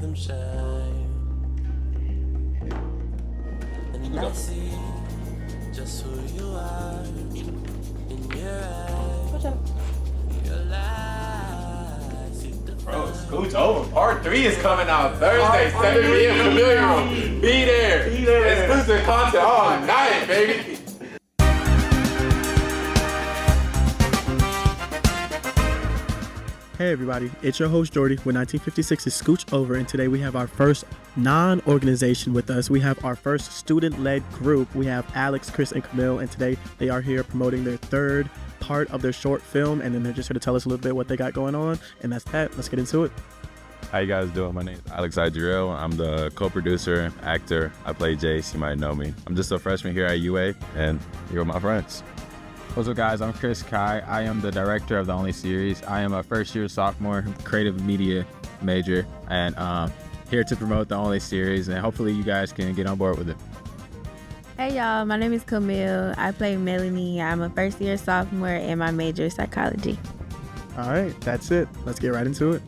them shine. And I see just who you are in your eyes. Your lies. Bro, Scooch Ova Part 3 is coming out Thursday, 7 p.m. Kamille Room. Be there. Exclusive content all night, baby. Hey everybody, it's your host Jordy with 1956 is Scooch Ova, and today we have our first non-organization with us. We have our first student-led group. We have Alex, Chris, and Kamille, and today they are here promoting their third part of their short film, and then they're just going to tell us a little bit what they got going on, and that's that. Let's get into it. How you guys doing? My name is Alex Adriyel. I'm the co-producer, actor. I play Jace. You might know me. I'm just a freshman here at UA, and here are my friends. What's up, guys? I'm Chris Chaei. I am the director of the Only series. I am a first-year sophomore, creative media major, and here to promote the Only series, and hopefully you guys can get on board with it. Hey y'all, my name is Kamille. I play Melanie. I'm a first-year sophomore, and my major is psychology. All right, that's it. Let's get right into it.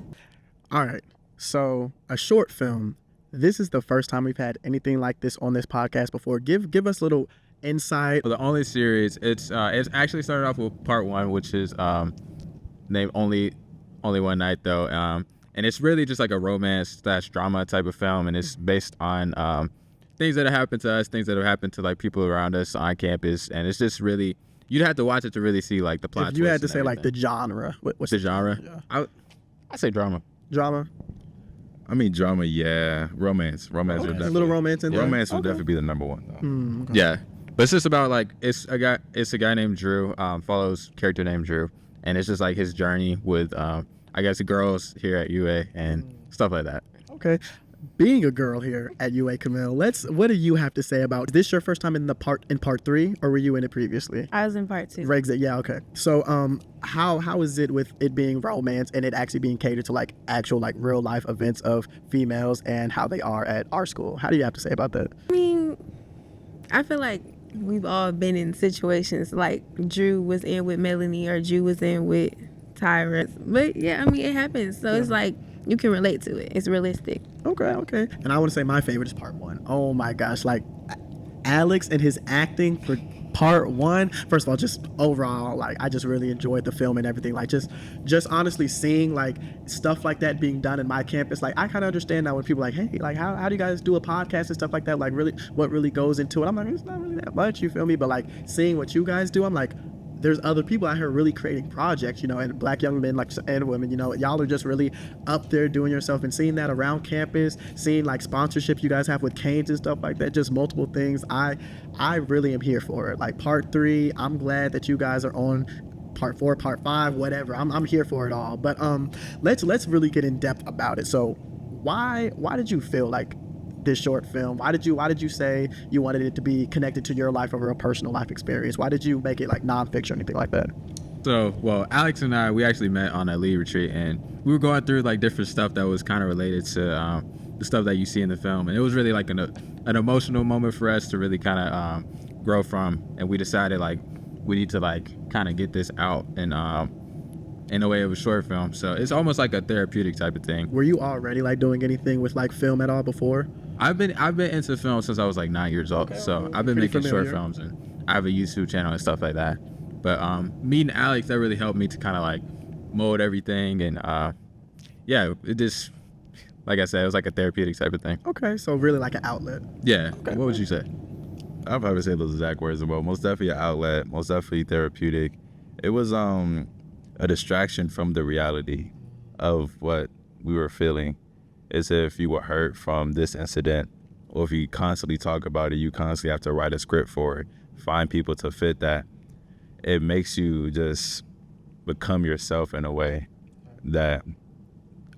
All right, so a short film. This is the first time we've had anything like this on this podcast before. Give us a little insight. For the Only series, it's actually started off with part 1, which is named Only One Night Tho, and it's really just like a romance/drama type of film, and it's based on things that have happened to us, things that have happened to like people around us on campus, and it's just really, you'd have to watch it to really see like the plot. If you had to say like the genre, what's the genre? Yeah. I say drama. Drama. I mean, drama, yeah. Romance would Okay. definitely. A little romance in there. Romance would definitely be the number one, though. Okay. Yeah. But it's just about like it's a guy named Drew, follows character named Drew, and it's just like his journey with I guess the girls here at UA and stuff like that. Okay. Being a girl here at UA, Kamille, what do you have to say about, is this your first time in part 3, or were you in it previously? I was in part 2. Regs, yeah, okay. So how is it with it being romance and it actually being catered to like actual like real life events of females and how they are at our school? How do you have to say about that? I mean, I feel like we've all been in situations like Drew was in with Melanie or Drew was in with Tyra. But yeah, I mean, it happens. So it's like you can relate to it. It's realistic. Okay. And I want to say my favorite is part 1. Oh my gosh, like Alex and his acting for part 1. First of all, just overall, like I just really enjoyed the film and everything. Like just honestly seeing like stuff like that being done in my campus. Like I kind of understand now when people are like, hey, like how do you guys do a podcast and stuff like that? Like really, what really goes into it? I'm like, it's not really that much. You feel me? But like seeing what you guys do, I'm like, there's other people out here really creating projects, you know, and black young men like and women, you know, y'all are just really up there doing yourself, and seeing that around campus, seeing like sponsorships you guys have with Canes and stuff like that, just multiple things. I really am here for it. Like part 3, I'm glad that you guys are on part 4, part 5, whatever. I'm here for it all. But let's really get in depth about it. So why did you feel like this short film? Why did you say you wanted it to be connected to your life or a personal life experience? Why did you make it like nonfiction or anything like that? So, well, Alex and I, we actually met on a lead retreat, and we were going through like different stuff that was kind of related to the stuff that you see in the film, and it was really like an emotional moment for us to really kind of grow from, and we decided like we need to like kind of get this out and in the way of a short film. So it's almost like a therapeutic type of thing. Were you already like doing anything with like film at all before? I've been into film since I was like 9 years old. So I've been making short films, and I have a YouTube channel and stuff like that. But meeting Alex, that really helped me to kind of like mold everything, and yeah, it just, like I said, it was like a therapeutic type of thing. Okay, so really like an outlet. Yeah. Okay. What would you say? I'd probably say those exact words as well. Most definitely an outlet, most definitely therapeutic. It was a distraction from the reality of what we were feeling. As if you were hurt from this incident, or if you constantly talk about it, you constantly have to write a script for it, find people to fit that. It makes you just become yourself in a way that,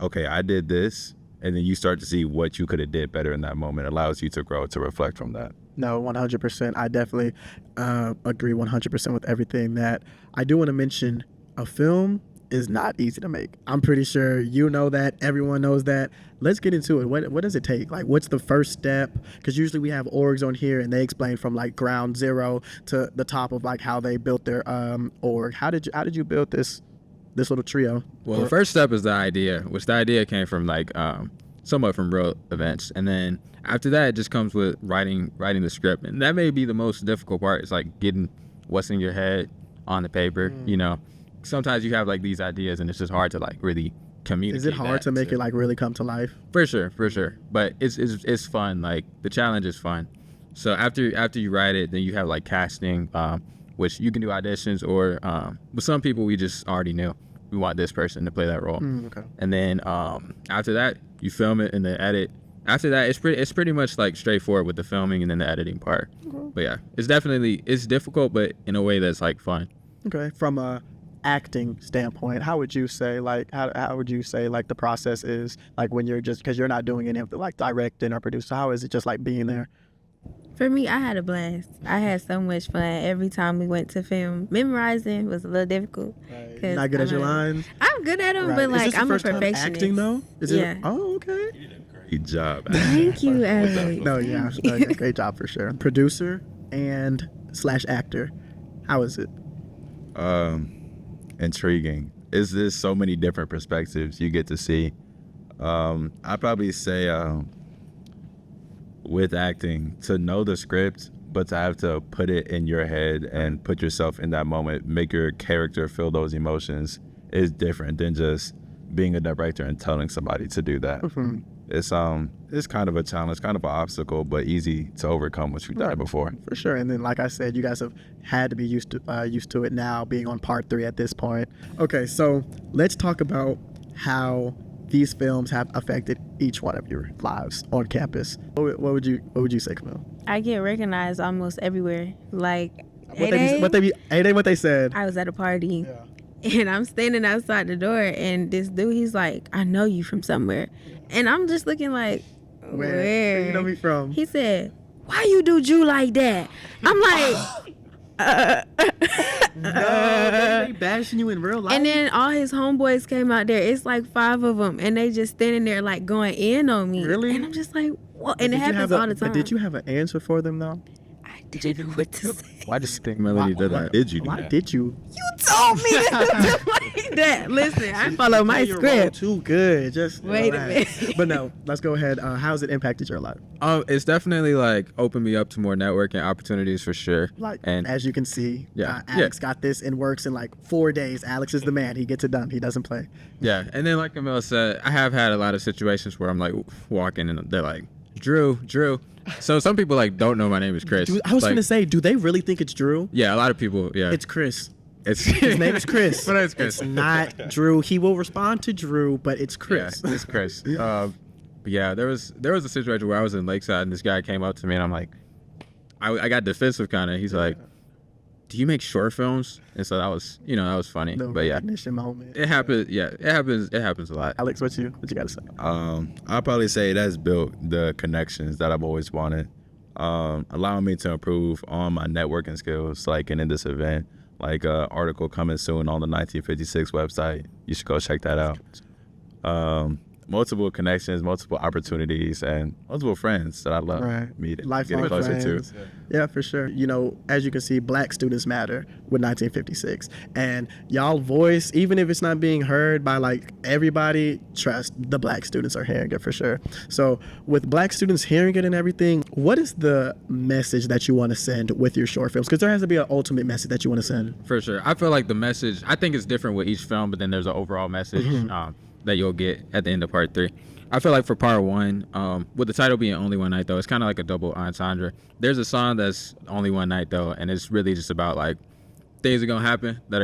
okay, I did this, and then you start to see what you could have did better in that moment. It allows you to grow, to reflect from that. No, 100%. I definitely agree 100% with everything that. I do want to mention a film is not easy to make. I'm pretty sure you know that. Everyone knows that. Let's get into it. What does it take? Like, what's the first step? Because usually we have orgs on here and they explain from like ground zero to the top of like how they built their org. How did you build this little trio? Well, the first step is the idea, which the idea came from like somewhat from real events. And then after that, it just comes with writing the script. And that may be the most difficult part. It's like getting what's in your head on the paper. You know, sometimes you have like these ideas and it's just hard to like really communicate. Is it hard to make it like really come to life? For sure. But it's fun. Like the challenge is fun. So after you write it, then you have like casting, which you can do auditions or with some people we just already knew we want this person to play that role. Okay. And then after that you film it and then edit. After that it's pretty much like straightforward with the filming and then the editing part. But yeah, it's difficult, but in a way that's like fun. Okay. From a acting standpoint, how would you say like how would you say like the process is like when you're just, because you're not doing any of the like directing or producing, so how is it just like being there? For me, I had a blast. I had so much fun every time we went to film. Memorizing was a little difficult. You're not good at your lines? I'm good at them, Right. but Is like this your I'm a first time perfectionist. acting though? Is Yeah. it? Oh, okay. Great job. Thank you, Alex. No, yeah, great job for sure. Producer and / actor, how is it? Intriguing. Is this so many different perspectives you get to see? I'd probably say with acting, to know the script, but to have to put it in your head and put yourself in that moment, make your character feel those emotions, is different than just being a director and telling somebody to do that. It's kind of a challenge, kind of an obstacle, but easy to overcome once you've done it before. For sure. And then, like I said, you guys have had to be used to it now, being on part 3 at this point. Okay, so let's talk about how these films have affected each one of your lives on campus. What would you say, Kamille? I get recognized almost everywhere. Like, What they said. I was at a party and I'm standing outside the door and this dude, he's like, I know you from somewhere. And I'm just looking like, where? you know me from? He said, why you do Jew like that? I'm like, No, they bashing you in real life. and then all his homeboys came out there. It's like 5 of them, and they just standing there like going in on me. Really? And I'm just like, what? And it Did you happens have all the time. Did you have an answer for them though? I didn't know what to say. Why does you think Melody did that? Did you do Why that? did you? You told me to do like that. Listen, I follow my Your role script. too good. Just Wait a relax. minute. But no, let's go ahead. How's it impacted your life? It's definitely like opened me up to more networking opportunities for sure. Like, And as you can see, Yeah. Alex got this and works in like 4 days. Alex is the man. He gets it done. He doesn't play. yeah, and then like Kamille said, I have had a lot of situations where I'm like walking and they're like, Drew. So some people like don't know my name is Chris. I was like, gonna say, do they really think it's Drew? Yeah, a lot of people. Yeah, It's Chris. his His name is Chris. My name's Chris. It's not Drew. He will respond to Drew, but it's Chris. Yeah, it's Chris. But yeah, there was a situation where I was in Lakeside and this guy came up to me and I'm like, I got defensive kind of. He's like, do you make short films? And so that was funny. The But yeah, recognition moment. it happens. Yeah, it happens a lot. Alex, what you gotta say? I'll probably say that's built the connections that I've always wanted, allowing me to improve on my networking skills, like in this event, like an article coming soon on the 1956 website. You should go check that out. Multiple connections, multiple opportunities, and multiple friends that I love meeting, Lifelong getting closer friends. to. Yeah, for sure. You know, as you can see, Black students matter with 1956. And y'all voice, even if it's not being heard by like everybody, trust the Black students are hearing it for sure. So with Black students hearing it and everything, what is the message that you want to send with your short films? Because there has to be an ultimate message that you want to send. For sure. I feel like the message, I think it's different with each film, but then there's an overall message that you'll get at the end of part 3. I feel like for part 1, with the title being Only One Night Tho, it's kind of like a double entendre. There's a song that's Only One Night Tho, and it's really just about like things are gonna happen that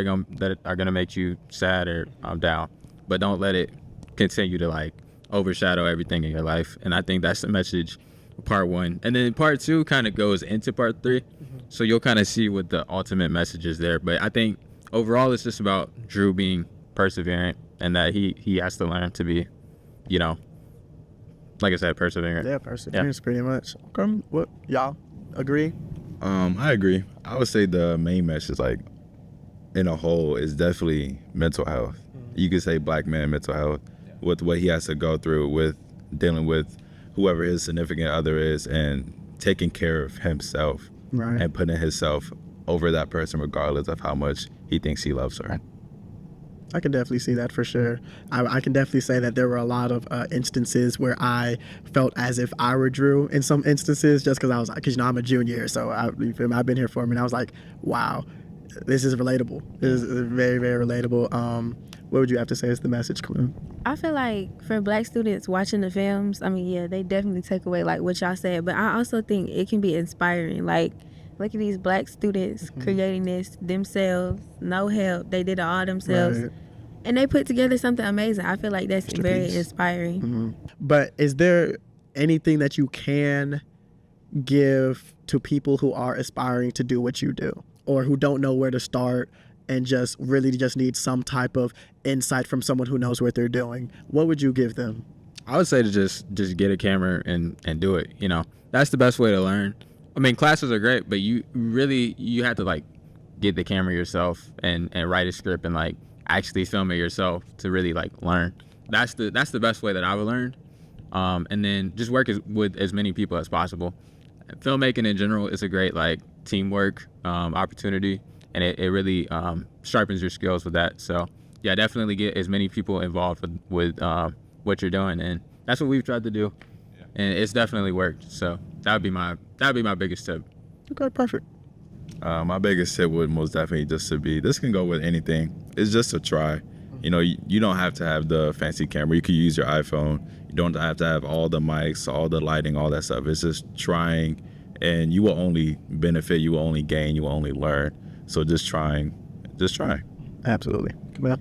are gonna make you sad or down, but don't let it continue to like overshadow everything in your life. And I think that's the message of part 1. And then part 2 kind of goes into part 3, so you'll kind of see what the ultimate message is there. But I think overall it's just about Drew being perseverant and that he has to learn to be, like I said, perseverant. Yeah, perseverance pretty much. Okay. What, y'all agree? I agree. I would say the main message, like in a whole, is definitely mental health. You could say Black man mental health with what he has to go through with dealing with whoever his significant other is and taking care of himself Right. and putting himself over that person regardless of how much he thinks he loves her. I can definitely see that for sure. I can definitely say that there were a lot of instances where I felt as if I were Drew in some instances, just because I was like, because I'm a junior, so you feel me? I've been here for a minute. I was like, wow, this is relatable. This is very, very relatable. What would you have to say is the message, Kamille? I feel like for Black students watching the films, I mean, yeah, they definitely take away like what y'all said, but I also think it can be inspiring. Like, look at these Black students creating this themselves, no help. They did it all themselves. Right. And they put together something amazing. I feel like that's very Masterpiece. inspiring. But is there anything that you can give to people who are aspiring to do what you do, or who don't know where to start and just really just need some type of insight from someone who knows what they're doing? What would you give them? I would say to just get a camera and do it. You know, that's the best way to learn. I mean, classes are great, but you have to like get the camera yourself and write a script and like actually film it yourself to really like learn. That's the best way that I would learn. And then just work with as many people as possible. Filmmaking in general is a great like teamwork opportunity, and it really sharpens your skills with that. So yeah, definitely get as many people involved with what you're doing, and that's what we've tried to do, and it's definitely worked. So that would be my biggest tip. Okay, perfect. My biggest tip would most definitely just to be, this can go with anything. It's just a try. You know, you don't have to have the fancy camera. You could use your iPhone. You don't have to have all the mics, all the lighting, all that stuff. It's just trying, and you will only benefit, you will only gain, you will only learn. So just try. Absolutely. Kamille?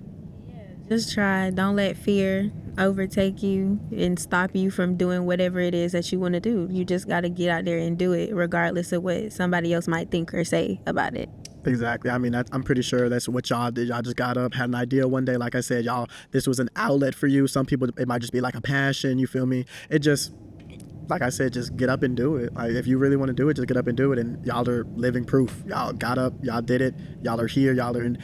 Just try. Don't let fear overtake you and stop you from doing whatever it is that you want to do. You just got to get out there and do it, regardless of what somebody else might think or say about it. Exactly. I mean, I'm pretty sure that's what y'all did. Y'all just got up, had an idea one day. Like I said, y'all, this was an outlet for you. Some people, it might just be like a passion. You feel me? It just, like I said, just get up and do it. Like, if you really want to do it, just get up and do it. And y'all are living proof. Y'all got up, y'all did it. Y'all are here. Y'all are in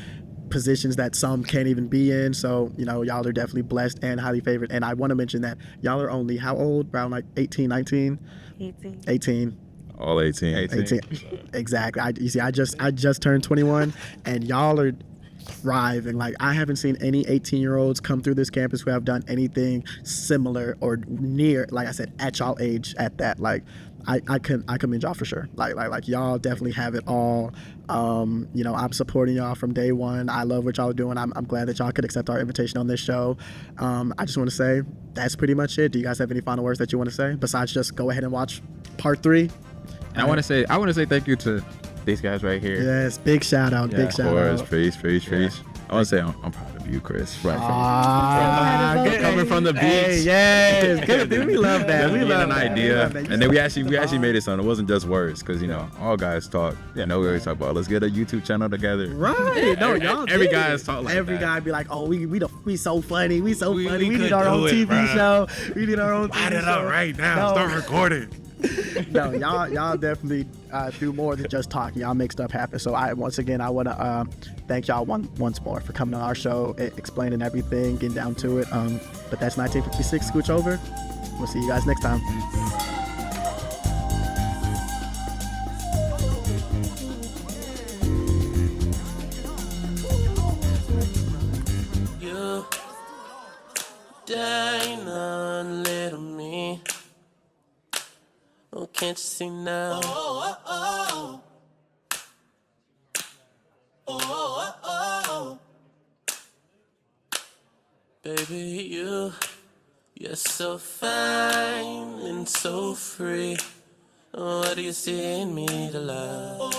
positions that some can't even be in. So, you know, y'all are definitely blessed and highly favored. And I want to mention that y'all are only, how old? Around like 18, 19? 18. All 18. 18. Exactly. You see, I just turned 21, and y'all are thriving. Like, I haven't seen any 18-year-olds come through this campus who have done anything similar or near, like I said, at y'all age at that. Like, I commend y'all for sure. Like y'all definitely have it all. You know, I'm supporting y'all from day one. I love what y'all are doing. I'm glad that y'all could accept our invitation on this show. I just want to say that's pretty much it. Do you guys have any final words that you want to say besides just go ahead and watch part 3? And I want to say thank you to these guys right here. Yes, big shout out, big shout Of out. course, peace. I want to say I'm proud of you, Chris. Right Good. Coming from the beach. Hey, yes, good. Dude, we love that. We love an that. idea, and then we actually made it something. It wasn't just words, because you know all guys talk. Yeah, no, we always talk about let's get a YouTube channel together. Right. No, y'all. Every did. guy is talking like Every that. guy be like, oh, we so funny. We so funny. We could did our own do it, TV bruh. show. We did our own TV Light it show. up right now. No. Start recording. No, y'all definitely do more than just talking. Y'all make stuff happen. So I want to thank y'all once more for coming on our show, explaining everything, getting down to it. But that's 1956 Scooch Over. We'll see you guys next time. You dying on little me. Oh, can't you see now? Baby, you're so fine and so free. What do you see in me to love?